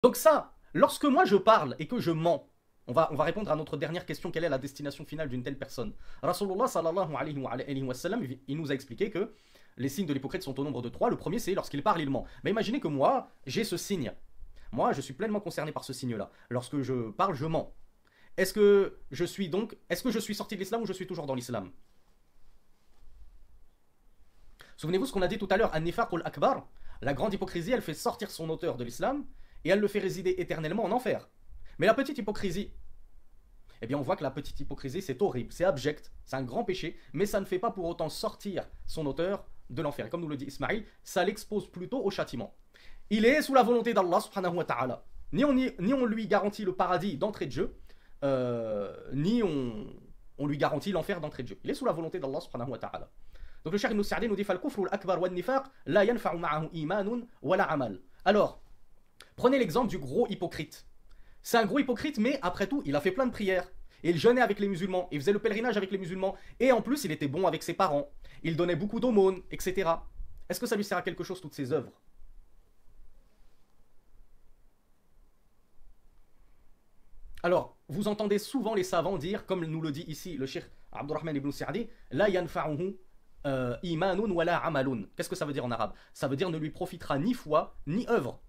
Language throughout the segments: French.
Donc ça, lorsque moi je parle et que je mens, on va répondre à notre dernière question, quelle est la destination finale d'une telle personne. Rasulullah sallallahu alayhi wa sallam, il nous a expliqué que les signes de l'hypocrite sont au nombre de trois. Le premier, c'est lorsqu'il parle, il ment. Mais imaginez que moi, j'ai ce signe. Moi, je suis pleinement concerné par ce signe-là. Lorsque je parle, je mens. Est-ce que je suis sorti de l'islam ou je suis toujours dans l'islam? Souvenez-vous ce qu'on a dit tout à l'heure, An-Nifaq al-Akbar, la grande hypocrisie, elle fait sortir son auteur de l'islam et elle le fait résider éternellement en enfer. Mais la petite hypocrisie, eh bien on voit que la petite hypocrisie c'est horrible, c'est abject, c'est un grand péché, mais ça ne fait pas pour autant sortir son auteur de l'enfer. Et comme nous le dit Ismaïl, ça l'expose plutôt au châtiment. Il est sous la volonté d'Allah subhanahu wa ta'ala. Ni on lui garantit le paradis d'entrée de jeu, ni on lui garantit l'enfer d'entrée de jeu. Il est sous la volonté d'Allah subhanahu wa ta'ala. Donc le Cheikh Ibn Sa'di nous dit Fal-kufru al-akbar wa-nifaq la yanfa'u ma'ahu imanun wa la amal. Alors, prenez l'exemple du gros hypocrite. C'est un gros hypocrite, mais après tout, il a fait plein de prières. Et il jeûnait avec les musulmans, il faisait le pèlerinage avec les musulmans, et en plus, il était bon avec ses parents. Il donnait beaucoup d'aumônes, etc. Est-ce que ça lui sert à quelque chose, toutes ces œuvres? Alors, vous entendez souvent les savants dire, comme nous le dit ici le Cheikh Abdurrahman ibn Sa'di, La yanfa'uhu imanun wala amalun. Qu'est-ce que ça veut dire en arabe? Ça veut dire ne lui profitera ni foi, ni œuvre.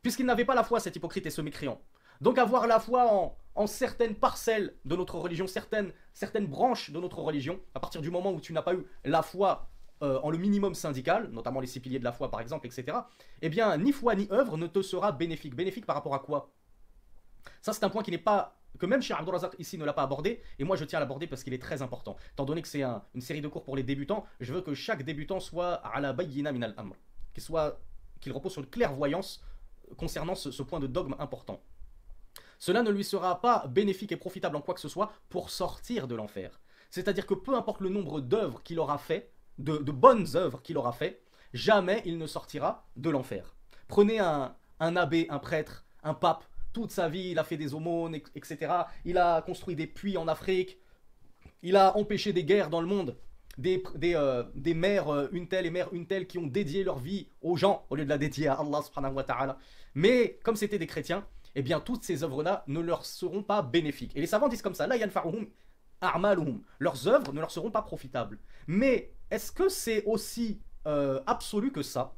Puisqu'il n'avait pas la foi, cet hypocrite et ce mécréant. Donc avoir la foi en certaines parcelles de notre religion, certaines branches de notre religion, à partir du moment où tu n'as pas eu la foi en le minimum syndical, notamment les six piliers de la foi par exemple, etc., eh bien ni foi ni œuvre ne te sera bénéfique. Bénéfique par rapport à quoi? Ça, c'est un point qui n'est pas que même chez Abdourazak ici ne l'a pas abordé, et moi je tiens à l'aborder parce qu'il est très important. Étant donné que c'est une série de cours pour les débutants, je veux que chaque débutant soit à la bayyina min al-amr, qu'il repose sur une clairvoyance concernant ce point de dogme important. Cela ne lui sera pas bénéfique et profitable en quoi que ce soit pour sortir de l'enfer. C'est-à-dire que peu importe le nombre d'œuvres qu'il aura fait, de bonnes œuvres qu'il aura fait, jamais il ne sortira de l'enfer. Prenez un abbé, un prêtre, un pape, toute sa vie, il a fait des aumônes, etc. Il a construit des puits en Afrique. Il a empêché des guerres dans le monde. Des mères une telle et mères une telle qui ont dédié leur vie aux gens au lieu de la dédier à Allah subhanahu wa ta'ala. Mais comme c'était des chrétiens, eh bien toutes ces œuvres-là ne leur seront pas bénéfiques. Et les savants disent comme ça, la yanfa'uhum a'maluhum. Leurs œuvres ne leur seront pas profitables. Mais est-ce que c'est aussi absolu que ça?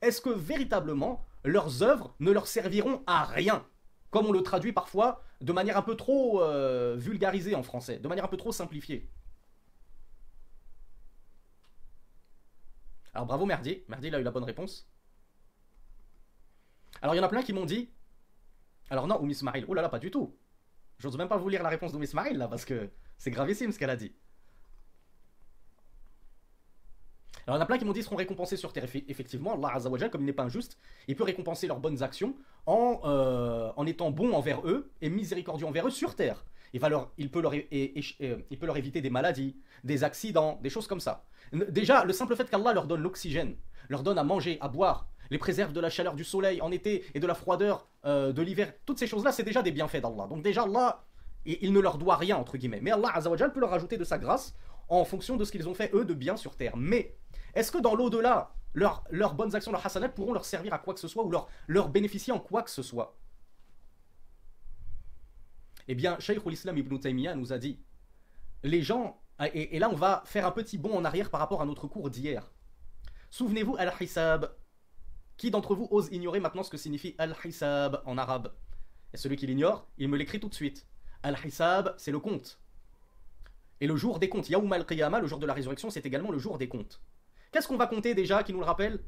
Est-ce que véritablement leurs œuvres ne leur serviront à rien? Comme on le traduit parfois de manière un peu trop vulgarisée en français, de manière un peu trop simplifiée. Alors bravo Merdi, Merdi il a eu la bonne réponse. Alors il y en a plein qui m'ont dit, alors non, Oum Ismail, oh là là, pas du tout. J'ose même pas vous lire la réponse d'Oum Ismail là, parce que c'est gravissime ce qu'elle a dit. Alors il y en a plein qui m'ont dit qu'ils seront récompensés sur terre. Effectivement, Allah Azzawajal, comme il n'est pas injuste, il peut récompenser leurs bonnes actions en étant bon envers eux et miséricordieux envers eux sur terre. Il peut leur éviter des maladies, des accidents, des choses comme ça. Déjà, le simple fait qu'Allah leur donne l'oxygène, leur donne à manger, à boire, les préserve de la chaleur du soleil en été et de la froideur de l'hiver, toutes ces choses-là, c'est déjà des bienfaits d'Allah. Donc déjà, Allah, il ne leur doit rien, entre guillemets. Mais Allah Azzawajal peut leur ajouter de sa grâce en fonction de ce qu'ils ont fait, eux, de bien sur terre. Mais est-ce que dans l'au-delà, leurs bonnes actions, leurs hasanat pourront leur servir à quoi que ce soit ou leur bénéficier en quoi que ce soit? Eh bien, Shaykh al-Islam ibn Taymiyyah nous a dit, les gens, et là on va faire un petit bond en arrière par rapport à notre cours d'hier. Souvenez-vous, al-hisab. Qui d'entre vous ose ignorer maintenant ce que signifie al-hisab en arabe? Et celui qui l'ignore, il me l'écrit tout de suite. Al-hisab, c'est le compte. Et le jour des comptes, Yaoum al-Qiyamah, le jour de la résurrection, c'est également le jour des comptes. Qu'est-ce qu'on va compter déjà qui nous le rappelle?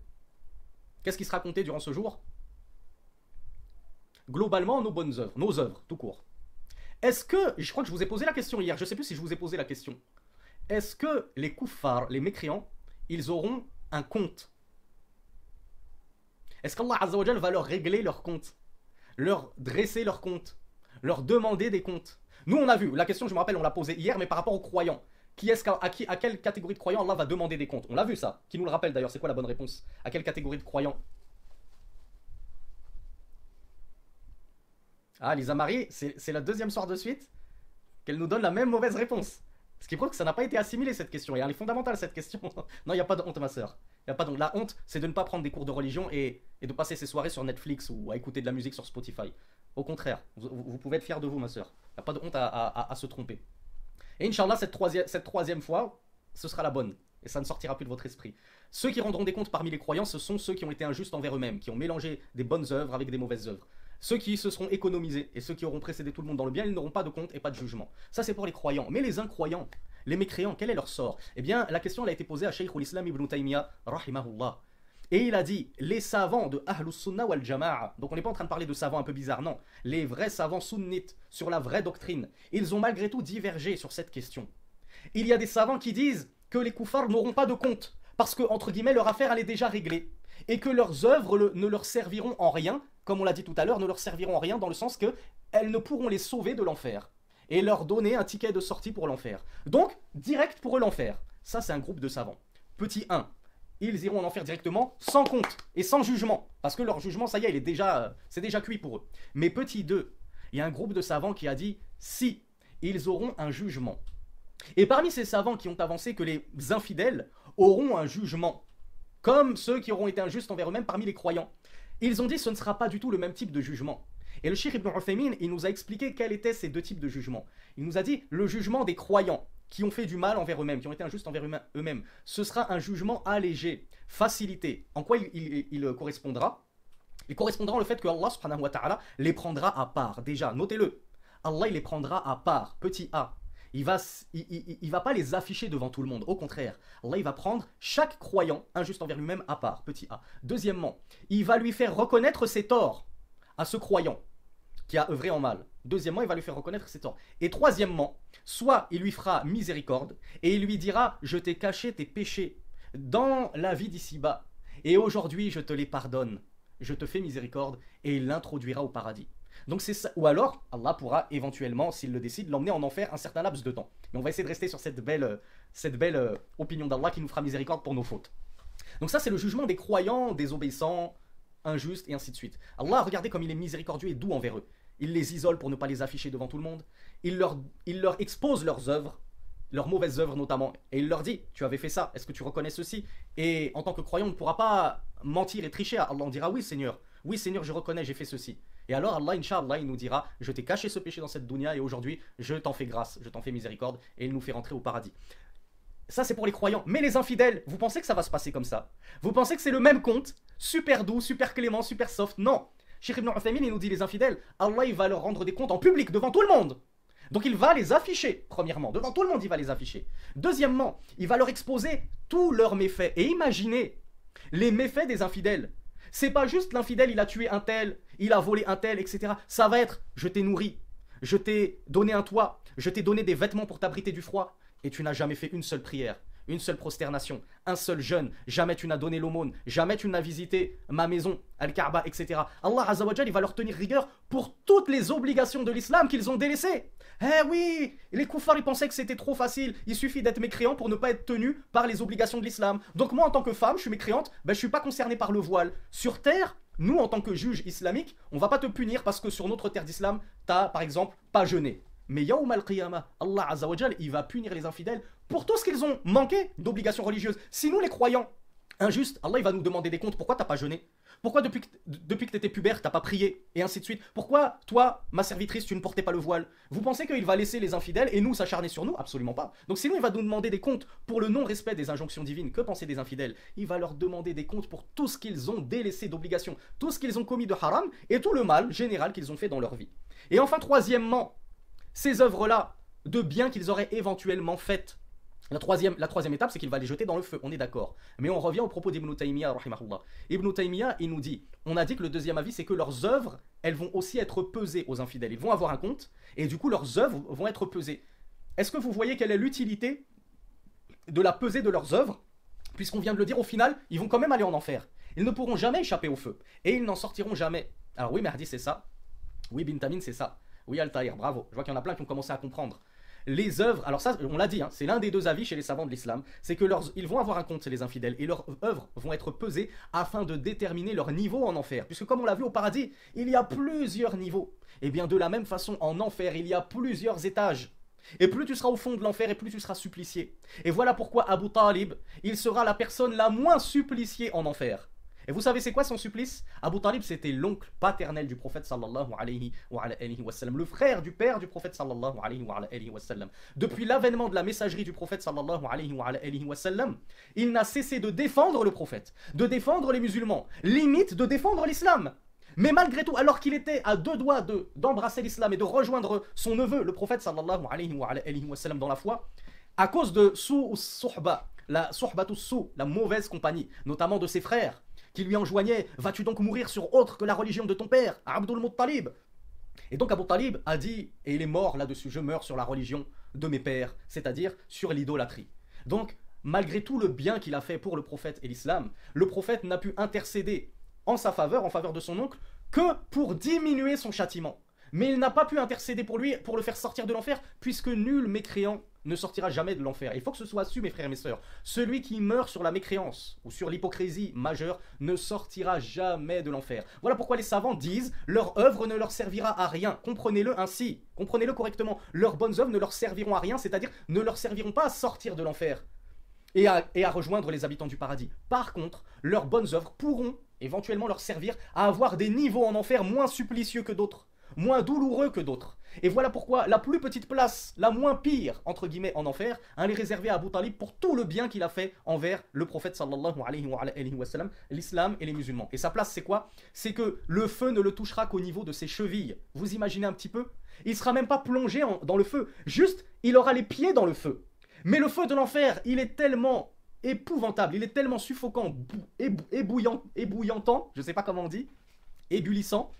Qu'est-ce qui sera compté durant ce jour? Globalement, nos œuvres, tout court. Est-ce que, je crois que je vous ai posé la question hier, je ne sais plus si je vous ai posé la question. Est-ce que les kuffars, les mécréants, ils auront un compte? Est-ce qu'Allah Azzawajal va leur régler leur compte? Leur dresser leur compte? Leur demander des comptes? Nous, on a vu, la question, je me rappelle, on l'a posée hier, mais par rapport aux croyants. À quelle catégorie de croyants Allah va demander des comptes? On l'a vu ça. Qui nous le rappelle d'ailleurs? C'est quoi la bonne réponse? À quelle catégorie de croyants? Ah, Lisa Marie, c'est la deuxième soir de suite qu'elle nous donne la même mauvaise réponse. Ce qui prouve que ça n'a pas été assimilé cette question. Et elle est fondamentale cette question. Non, il n'y a pas de honte, ma sœur. Il y a pas de honte. La honte, c'est de ne pas prendre des cours de religion et de passer ses soirées sur Netflix ou à écouter de la musique sur Spotify. Au contraire, vous pouvez être fier de vous, ma sœur. Il n'y a pas de honte à se tromper. Et Inch'Allah, cette troisième fois, ce sera la bonne. Et ça ne sortira plus de votre esprit. Ceux qui rendront des comptes parmi les croyants, ce sont ceux qui ont été injustes envers eux-mêmes, qui ont mélangé des bonnes œuvres avec des mauvaises œuvres. Ceux qui se seront économisés et ceux qui auront précédé tout le monde dans le bien, ils n'auront pas de compte et pas de jugement. Ça, c'est pour les croyants. Mais les incroyants, les mécréants, quel est leur sort? Eh bien, la question elle a été posée à Shaykhul Islam ibn Taymiyyah, rahimahullah. Et il a dit, les savants de Ahlus Sunnah wal Jama'a, donc on n'est pas en train de parler de savants un peu bizarres, non, les vrais savants sunnites sur la vraie doctrine, ils ont malgré tout divergé sur cette question. Il y a des savants qui disent que les koufars n'auront pas de compte, parce que, entre guillemets, leur affaire elle est déjà réglée, et que leurs œuvres ne leur serviront en rien, comme on l'a dit tout à l'heure, ne leur serviront en rien dans le sens qu'elles ne pourront les sauver de l'enfer, et leur donner un ticket de sortie pour l'enfer. Donc, direct pour eux l'enfer. Ça, c'est un groupe de savants. Petit 1. Ils iront en enfer directement, sans compte et sans jugement. Parce que leur jugement, ça y est, c'est déjà cuit pour eux. Mais petit 2, il y a un groupe de savants qui a dit, si ils auront un jugement. Et parmi ces savants qui ont avancé que les infidèles auront un jugement, comme ceux qui auront été injustes envers eux-mêmes parmi les croyants, ils ont dit ce ne sera pas du tout le même type de jugement. Et le Cheikh Ibn Uthaymin, il nous a expliqué quels étaient ces deux types de jugements. Il nous a dit le jugement des croyants qui ont fait du mal envers eux-mêmes, qui ont été injustes envers eux-mêmes, ce sera un jugement allégé, facilité. En quoi il correspondra? Il correspondra au fait que Allah subhanahu wa ta'ala les prendra à part. Déjà, notez-le, Allah il les prendra à part, petit a. Il va pas les afficher devant tout le monde. Au contraire, Allah il va prendre chaque croyant injuste envers lui-même à part, petit a. Deuxièmement, il va lui faire reconnaître ses torts à ce croyant qui a œuvré en mal. Deuxièmement, il va lui faire reconnaître ses torts. Et troisièmement, soit il lui fera miséricorde et il lui dira « Je t'ai caché tes péchés dans la vie d'ici-bas et aujourd'hui je te les pardonne. Je te fais miséricorde et il l'introduira au paradis. » Donc c'est ça. Ou alors, Allah pourra éventuellement, s'il le décide, l'emmener en enfer un certain laps de temps. Mais on va essayer de rester sur cette belle opinion d'Allah qui nous fera miséricorde pour nos fautes. Donc ça, c'est le jugement des croyants, désobéissants, injustes et ainsi de suite. Allah, regardez comme il est miséricordieux et doux envers eux. Il les isole pour ne pas les afficher devant tout le monde. Il leur expose leurs œuvres, leurs mauvaises œuvres notamment. Et il leur dit, tu avais fait ça, est-ce que tu reconnais ceci? Et en tant que croyant, on ne pourra pas mentir et tricher. Allah, on dira, oui Seigneur, je reconnais, j'ai fait ceci. Et alors Allah, Inch'Allah, il nous dira, je t'ai caché ce péché dans cette dunya et aujourd'hui, je t'en fais grâce, je t'en fais miséricorde et il nous fait rentrer au paradis. Ça, c'est pour les croyants. Mais les infidèles, vous pensez que ça va se passer comme ça? Vous pensez que c'est le même compte, super doux, super clément, super soft? Non. Cheikh Ibn Uthaymin, il nous dit, les infidèles, Allah, il va leur rendre des comptes en public, devant tout le monde. Donc il va les afficher, premièrement. Devant tout le monde, il va les afficher. Deuxièmement, il va leur exposer tous leurs méfaits. Et imaginez les méfaits des infidèles. C'est pas juste l'infidèle, il a tué un tel, il a volé un tel, etc. Ça va être, je t'ai nourri, je t'ai donné un toit, je t'ai donné des vêtements pour t'abriter du froid, et tu n'as jamais fait une seule prière, une seule prosternation, un seul jeûne, jamais tu n'as donné l'aumône, jamais tu n'as visité ma maison, Al-Kaaba, etc. Allah Azza wa Jal, il va leur tenir rigueur pour toutes les obligations de l'islam qu'ils ont délaissées. Eh oui, les koufars ils pensaient que c'était trop facile, il suffit d'être mécréant pour ne pas être tenu par les obligations de l'islam. Donc moi en tant que femme, je suis mécréante, je suis pas concerné par le voile. Sur terre, nous en tant que juge islamique, on va pas te punir parce que sur notre terre d'islam, t'as par exemple pas jeûné. Mais Yawm al-Qiyamah, Allah Azza wa Jal, il va punir les infidèles pour tout ce qu'ils ont manqué d'obligations religieuses. Si nous les croyants injustes, Allah il va nous demander des comptes, pourquoi t'as pas jeûné? Pourquoi depuis que tu étais pubère, t'as pas prié? Et ainsi de suite. Pourquoi, toi, ma servitrice, tu ne portais pas le voile? Vous pensez qu'il va laisser les infidèles et nous s'acharner sur nous? Absolument pas. Donc sinon, il va nous demander des comptes pour le non-respect des injonctions divines. Que penser des infidèles? Il va leur demander des comptes pour tout ce qu'ils ont délaissé d'obligations, tout ce qu'ils ont commis de haram et tout le mal général qu'ils ont fait dans leur vie. Et enfin, troisièmement, ces œuvres-là, de bien qu'ils auraient éventuellement faites. La troisième étape, c'est qu'il va les jeter dans le feu, on est d'accord. Mais on revient au propos d'Ibn Taymiyyah, rahimahullah. Ibn Taymiyyah, il nous dit, on a dit que le deuxième avis, c'est que leurs œuvres, elles vont aussi être pesées aux infidèles. Ils vont avoir un compte, et du coup, leurs œuvres vont être pesées. Est-ce que vous voyez quelle est l'utilité de la pesée de leurs œuvres? Puisqu'on vient de le dire, au final, ils vont quand même aller en enfer. Ils ne pourront jamais échapper au feu. Et ils n'en sortiront jamais. Alors oui, Mahdi, c'est ça. Oui, Bintamin, c'est ça. Oui, Al-Tahir, bravo. Je vois qu'il y en a plein qui ont commencé à comprendre. Les œuvres, alors ça on l'a dit, hein, c'est l'un des deux avis chez les savants de l'islam, c'est que ils vont avoir un compte, c'est les infidèles, et leurs œuvres vont être pesées afin de déterminer leur niveau en enfer. Puisque comme on l'a vu au paradis, il y a plusieurs niveaux. Et bien de la même façon, en enfer, il y a plusieurs étages. Et plus tu seras au fond de l'enfer, et plus tu seras supplicié. Et voilà pourquoi Abu Talib, il sera la personne la moins suppliciée en enfer. Et vous savez c'est quoi son supplice? Abu Talib, c'était l'oncle paternel du prophète sallallahu alayhi wa sallam, le frère du père du prophète sallallahu alayhi wa sallam. Depuis l'avènement de la messagerie du prophète sallallahu alayhi wa sallam, il n'a cessé de défendre le prophète, de défendre les musulmans, limite de défendre l'islam. Mais malgré tout, alors qu'il était à deux doigts d'embrasser l'islam et de rejoindre son neveu, le prophète sallallahu alayhi wa sallam, dans la foi, à cause de suhba, la suhbatu sou, la mauvaise compagnie, notamment de ses frères, qui lui enjoignaient: vas-tu donc mourir sur autre que la religion de ton père, Abdul Muttalib? Et donc Abu Talib a dit, et il est mort là-dessus: je meurs sur la religion de mes pères, c'est-à-dire sur l'idolâtrie. Donc, malgré tout le bien qu'il a fait pour le prophète et l'islam, le prophète n'a pu intercéder en sa faveur, en faveur de son oncle, que pour diminuer son châtiment. Mais il n'a pas pu intercéder pour lui, pour le faire sortir de l'enfer, puisque nul mécréant ne sortira jamais de l'enfer. Il faut que ce soit su, mes frères et mes sœurs. Celui qui meurt sur la mécréance ou sur l'hypocrisie majeure ne sortira jamais de l'enfer. Voilà pourquoi les savants disent: leur œuvre ne leur servira à rien. Comprenez-le ainsi, comprenez-le correctement. Leurs bonnes œuvres ne leur serviront à rien, c'est-à-dire ne leur serviront pas à sortir de l'enfer et à rejoindre les habitants du paradis. Par contre, leurs bonnes œuvres pourront éventuellement leur servir à avoir des niveaux en enfer moins supplicieux que d'autres, moins douloureux que d'autres. Et voilà pourquoi la plus petite place, la moins pire, entre guillemets, en enfer, elle est réservée à Abu Talib pour tout le bien qu'il a fait envers le prophète sallallahu alayhi wa sallam, l'islam et les musulmans. Et sa place, c'est quoi? C'est que le feu ne le touchera qu'au niveau de ses chevilles. Vous imaginez un petit peu? Il ne sera même pas plongé dans le feu, juste il aura les pieds dans le feu. Mais le feu de l'enfer, il est tellement épouvantable, il est tellement suffocant, ébouillantant, je ne sais pas comment on dit, ébulissant,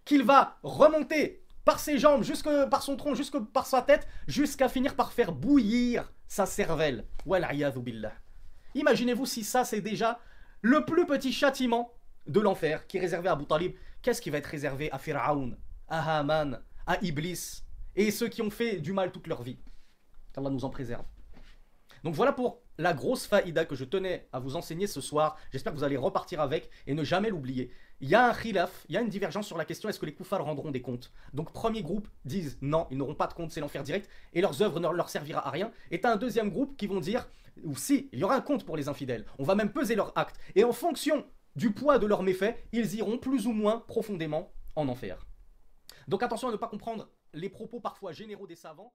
qu'il va remonter par ses jambes, par son tronc, jusque par sa tête, jusqu'à finir par faire bouillir sa cervelle. Wal'iyadhu billah. Imaginez-vous si ça c'est déjà le plus petit châtiment de l'enfer qui est réservé à Abu Talib. Qu'est-ce qui va être réservé à Pharaon, à Haman, à Iblis et ceux qui ont fait du mal toute leur vie? Qu'Allah nous en préserve. Donc voilà pour la grosse faïda que je tenais à vous enseigner ce soir. J'espère que vous allez repartir avec et ne jamais l'oublier. Il y a un khilaf, il y a une divergence sur la question: est-ce que les koufars rendront des comptes? Donc premier groupe disent non, ils n'auront pas de compte, c'est l'enfer direct et leurs œuvres ne leur servira à rien. Et tu as un deuxième groupe qui vont dire: ou si, il y aura un compte pour les infidèles, on va même peser leurs actes et en fonction du poids de leurs méfaits, ils iront plus ou moins profondément en enfer. Donc attention à ne pas comprendre les propos parfois généraux des savants.